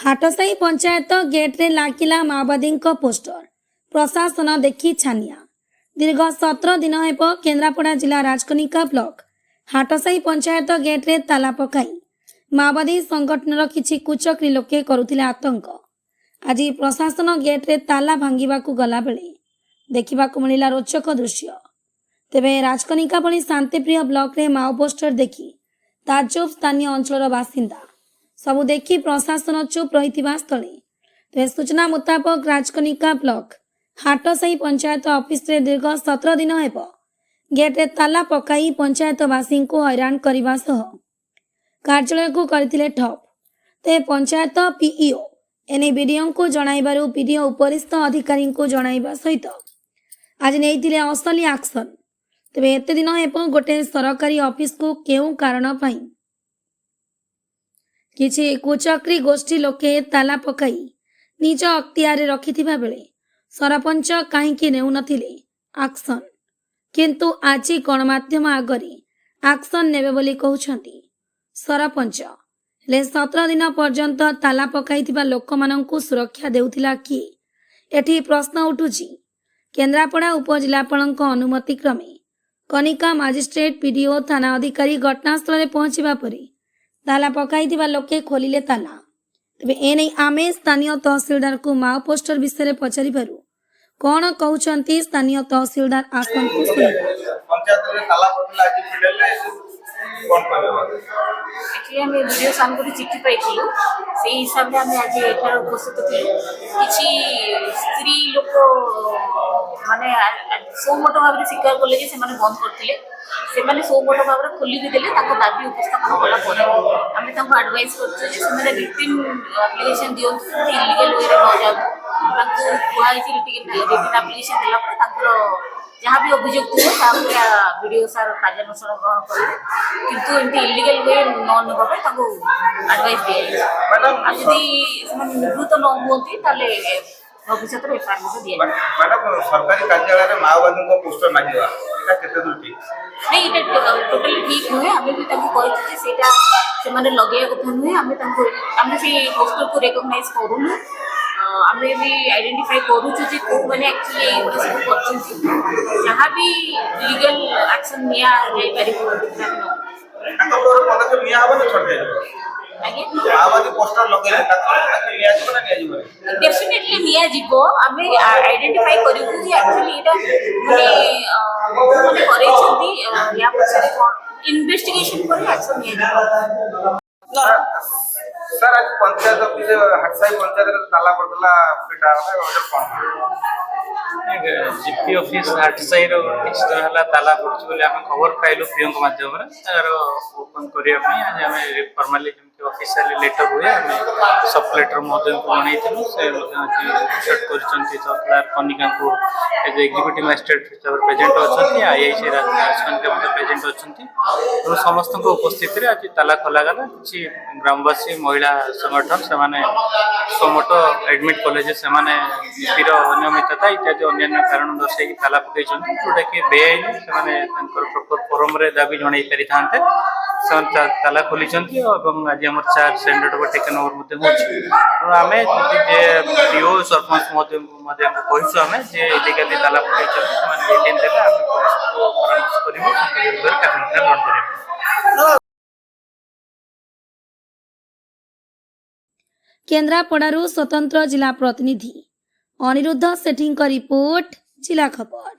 हाटसाई पंचायत गेट्रे लागिला माओवादी पोस्टर प्रशासन देखी छानिया। दीर्घ 17 दिन हेब केन्द्रापड़ा जिला राजकनिका ब्लॉक हाटसाई पंचायत गेट्रे ताला पकाई माओवादी संगठनर किछि कुचक्री लोके करुथिले आतंक। आज प्रशासन गेट्रे ताला भांगिबाकू गला बेले देखिबाकू मिलिला रोचक दृश्य। तेबे राजकनिका भली शांतिप्रिय ब्लॉक रे माओ पोस्टर देखी ताज्जुब स्थानीय अंचलर बासिंदा सबु देखी प्रशासन चुप रही स्थले। तेज सूचना मुताबक राजकनिका ब्लॉक हाटसाई पंचायत ऑफिस रे दीर्घ 17 दिन हेब गेट्रे ताला पकाई पंचायतवासी को हैरान करने सह कार्यालय को करथिले ठप। ते पंचायत पीईओ एने बीडीओ को जणाइबारु बीडीओ उपरिस्थ अधिकारी को जणाइबा सहित आज नैथिले असली एक्शन। तेबे एते दिन हेब गोटे सरकारी ऑफिस को केउ कारण पई किछि कुचक्री गोष्ठी लोके ताला पकाई निज अख्तियार रखिथिबा बेले सरपंच काहींकि नेउ नथिले एक्शन, किंतु आज गणमाध्यम आगरे एक्शन नेबे बोली कहउछंती सरपंच। ले 17 दिन पर्यंत ताला पकाइथिबा लोकमानंकु सुरक्षा देउथिला कि एठी प्रश्न उठुछि। केन्द्रापड़ा उपजिलापालक अनुमति क्रमे कनिका मजिस्ट्रेट पीडीओ थाना अधिकारी घटनास्थल में पहुंचवा परे ताला पकाइथिबा लोके खोलिले ताला। तेबे एनै आमे स्थानीय तहसीलदार को माओ पोस्टर विषय पचारिबारु कौन कहउछंती स्थानीय तहसीलदार आसन को सुनिबा। पंचायत रे ताला पडला आज फिडले कोन करबो एक्चुअली हम वीडियो सामने को चिट्ठी पाइथिलु से हिसाब रे हम आज एठार उपस्थित थिलु। किछि स्त्री लोक माने सो मोटो भाव रे स्वीकार करले जे से माने बंद करथिले से माने सो मोटो भाव रे खोली भी देले ताको दाबी उपस्थापन कला परे हम ताको एडवाइस करछु जे से माने रिटन एप्लीकेशन दियो इलीगल वे रे न जाउ ताको कुहाई छि रिटन एप्लीकेशन देला परे ताको जहाँ भी अभियोग थी वीडियो सार कार्यानुष्ठान ग्रहण करेंगे किंतु एमती इलीगल वे न नेबापे ताको एडवाइस दिया मैडम। आज यदि निवृत्त न होती ताले भविष्य में एफआईआर में दिया मैडम। सरकारी कार्यालय रे माओवादी को पोस्टर मागिवा एटा केते दूर ठीक नहीं एटा टोटली ठीक नुहे। आमे भी ताको कहछि जे सेटा से माने लगेया कथा नुहे। आमे ताको आमे से पोस्टर को रिकॉग्नाइज करूनु आमे भी आइडेंटिफाई करूछु जे को माने एक्चुअली केस को करछन जहां भी लीगल एक्शन निया जाई परिबो ताको पदक्षेप निया हबो न छोड़ दे आगे माओवादी पोस्टर लगेले ताको निया जिवो ना निया जिवो डेफिनेटली निया जिवो। आमे आइडेंटिफाई करिवु जे एक्चुअली एटा माने करे छथि या पछरे कोन इन्वेस्टिगेशन पर एक्शन निया जिवो। सर आज पंचायत ऑफिस हाटसाई पंचायत रे ताला पडला पिटा ऑर्डर कोन जीपी ऑफिस हाटसाई रो किछटा हला ताला पडछ बोले हम खबर पाइलो पीओ के माध्यम रे तार ओपन करिया पई आज हम फॉर्मली ऑफिशियली लेटर हुए हम सब लेटर महोदय को जणाई थिलु से रिसर्च करछंती सप्लायर कनिका को एज एग्जीक्यूटिव मजिस्ट्रेट हिसाब प्रेजेंट अछंती आईआईसी राजस्थान के मते प्रेजेंट अछंती तो समस्त को उपस्थिति रे आज ताला खोला गला। किछि ग्रामवासी महिला संगठन से माने सोमोटो एडमिट कॉलेज से माने जीपीर अनियमितता इत्यादि अन्य कारण दर्शाई ताला पकई छंती जोटा कि बेआईन से माने तंकर प्रॉपर फोरम रे दाबी जणाई परिथांते से ताला खोली छंती और आज हमर चार स्टैंडर्ड ओवर टेकन ओवर मते होछि। तो आमे जे पीओ सरपंच मते कहिसु आमे जे इलीगली ताला पकई छंती से माने रिटेन देला आमे पुलिस को परामर्श करिवो संपर्क कार्यानुष्ठान ग्रहण करिवो। केन्द्रापड़ारू स्वतंत्र जिला प्रतिनिधि अनिरुद्ध सेठी रिपोर्ट जिला खबर।